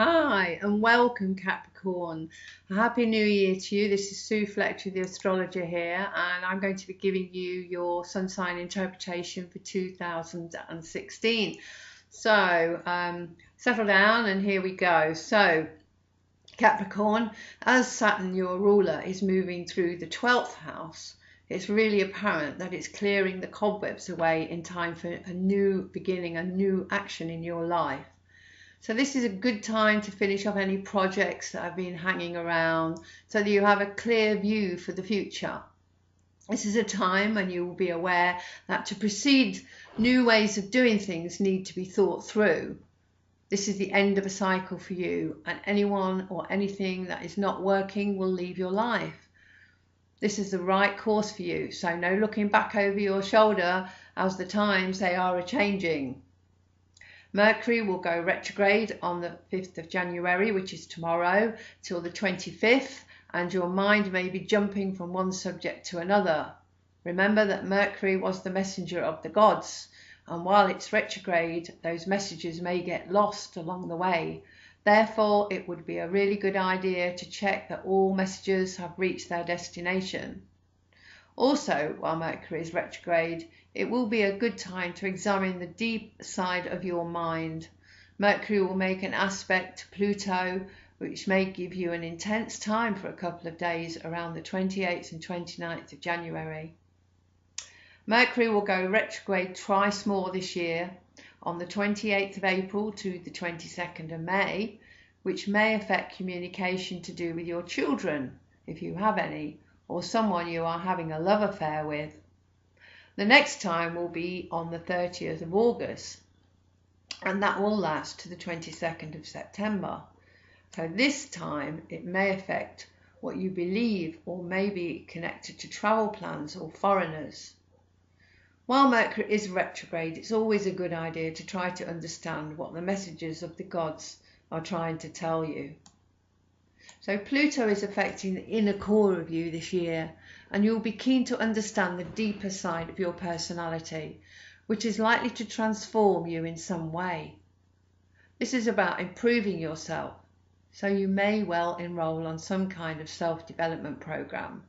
Hi and welcome Capricorn. A happy new year to you. This is Sue Fletcher, the astrologer here, and I'm going to be giving you your sun sign interpretation for 2016. So settle down and here we go. So Capricorn, as Saturn, your ruler, is moving through the 12th house, it's really apparent that it's clearing the cobwebs away in time for a new beginning, a new action in your life. So this is a good time to finish off any projects that have been hanging around so that you have a clear view for the future. This is a time when you will be aware that to proceed, new ways of doing things need to be thought through. This is the end of a cycle for you, and anyone or anything that is not working will leave your life. This is the right course for you, so no looking back over your shoulder as the times they are a-changing. Mercury will go retrograde on the 5th of January, which is tomorrow, till the 25th, and your mind may be jumping from one subject to another. Remember that Mercury was the messenger of the gods, and while it's retrograde, those messages may get lost along the way. Therefore, it would be a really good idea to check that all messages have reached their destination. Also, while Mercury is retrograde, it will be a good time to examine the deep side of your mind. Mercury will make an aspect to Pluto, which may give you an intense time for a couple of days around the 28th and 29th of January. Mercury will go retrograde twice more this year, on the 28th of April to the 22nd of May, which may affect communication to do with your children, if you have any, or someone you are having a love affair with. The next time will be on the 30th of August, and that will last to the 22nd of September. So this time it may affect what you believe or may be connected to travel plans or foreigners. While Mercury is retrograde, it's always a good idea to try to understand what the messages of the gods are trying to tell you. So Pluto is affecting the inner core of you this year, and you'll be keen to understand the deeper side of your personality, which is likely to transform you in some way. This is about improving yourself, so you may well enroll on some kind of self-development program.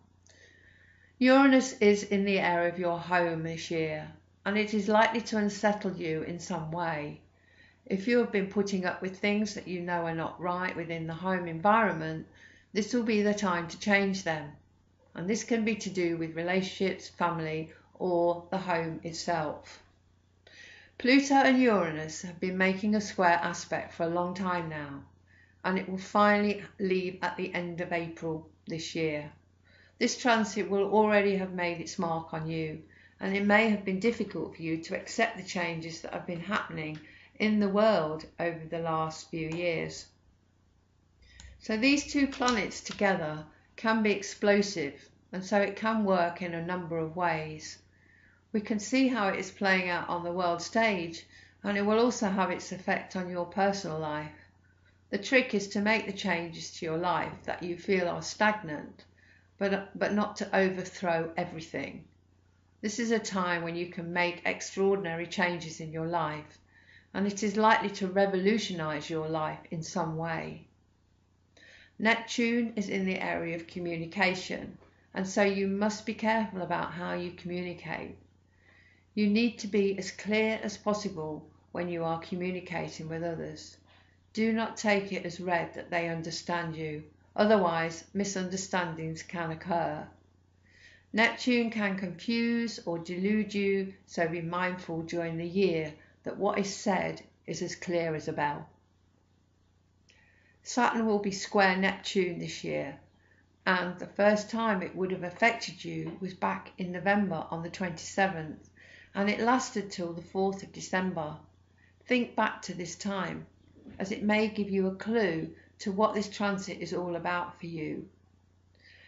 Uranus is in the area of your home this year, and it is likely to unsettle you in some way. If you have been putting up with things that you know are not right within the home environment, this will be the time to change them. And this can be to do with relationships, family, or the home itself. Pluto and Uranus have been making a square aspect for a long time now, and it will finally leave at the end of April this year. This transit will already have made its mark on you, and it may have been difficult for you to accept the changes that have been happening in the world over the last few years. So these two planets together can be explosive, and so it can work in a number of ways. We can see how it is playing out on the world stage, and it will also have its effect on your personal life. The trick is to make the changes to your life that you feel are stagnant, but not to overthrow everything. This is a time when you can make extraordinary changes in your life, and it is likely to revolutionize your life in some way. Neptune is in the area of communication, and so you must be careful about how you communicate. You need to be as clear as possible when you are communicating with others. Do not take it as read that they understand you, otherwise misunderstandings can occur. Neptune can confuse or delude you, so be mindful during the year that what is said is as clear as a bell. Saturn will be square Neptune this year, and the first time it would have affected you was back in November on the 27th, and it lasted till the 4th of December. Think back to this time, as it may give you a clue to what this transit is all about for you.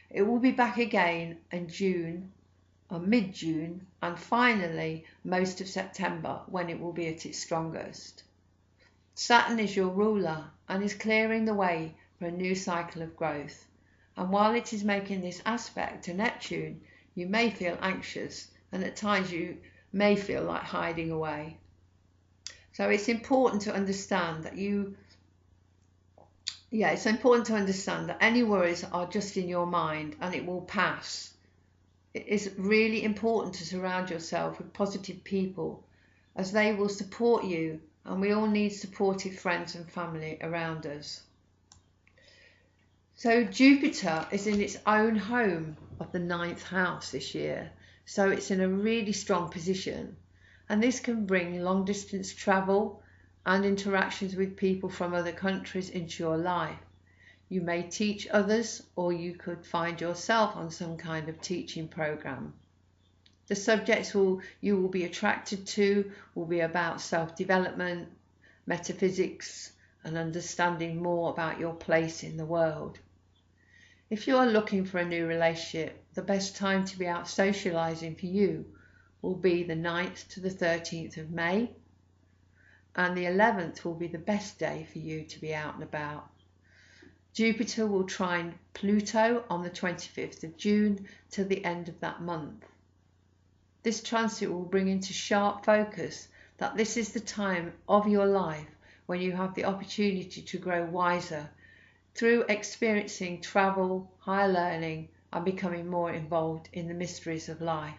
It will be back again in June, or mid-June, and finally most of September, when it will be at its strongest. Saturn is your ruler and is clearing the way for a new cycle of growth. And while it is making this aspect to Neptune, you may feel anxious, and at times you may feel like hiding away. So it's important to understand that you yeah, it's important to understand that any worries are just in your mind and it will pass. It is really important to surround yourself with positive people as they will support you, and we all need supportive friends and family around us. So Jupiter is in its own home of the ninth house this year, so it's in a really strong position, and this can bring long distance travel and interactions with people from other countries into your life. You may teach others, or you could find yourself on some kind of teaching program. The subjects you will be attracted to will be about self-development, metaphysics, and understanding more about your place in the world. If you are looking for a new relationship, the best time to be out socialising for you will be the 9th to the 13th of May, and the 11th will be the best day for you to be out and about. Jupiter will trine Pluto on the 25th of June till the end of that month. This transit will bring into sharp focus that this is the time of your life when you have the opportunity to grow wiser through experiencing travel, higher learning, and becoming more involved in the mysteries of life.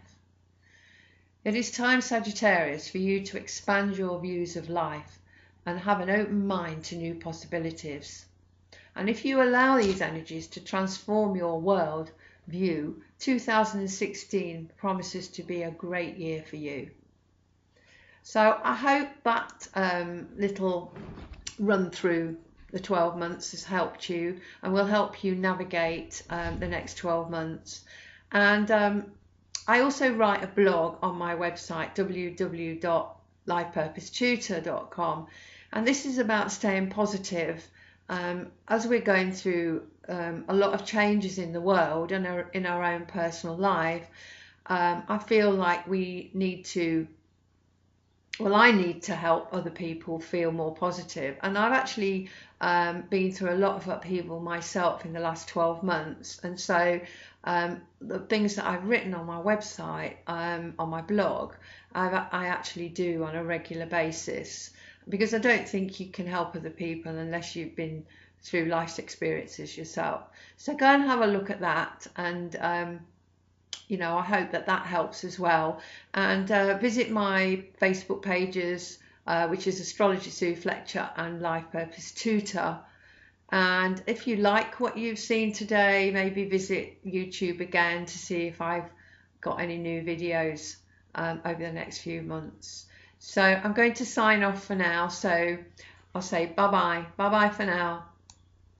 It is time, Sagittarius, for you to expand your views of life and have an open mind to new possibilities. And if you allow these energies to transform your world view, 2016 promises to be a great year for you. So I hope that little run through the 12 months has helped you and will help you navigate the next 12 months. And I also write a blog on my website, www.lifepurposetutor.com, and this is about staying positive. As we're going through a lot of changes in the world and in our own personal life, I feel like I need to help other people feel more positive. And I've actually been through a lot of upheaval myself in the last 12 months. And so the things that I've written on my website, on my blog, I actually do on a regular basis, because I don't think you can help other people unless you've been through life's experiences yourself. So go and have a look at that, and I hope that helps as well. And visit my Facebook pages, which is Astrology Sue Fletcher and Life Purpose Tutor. And if you like what you've seen today, maybe visit YouTube again to see if I've got any new videos over the next few months. So I'm going to sign off for now. So I'll say bye-bye. Bye-bye for now.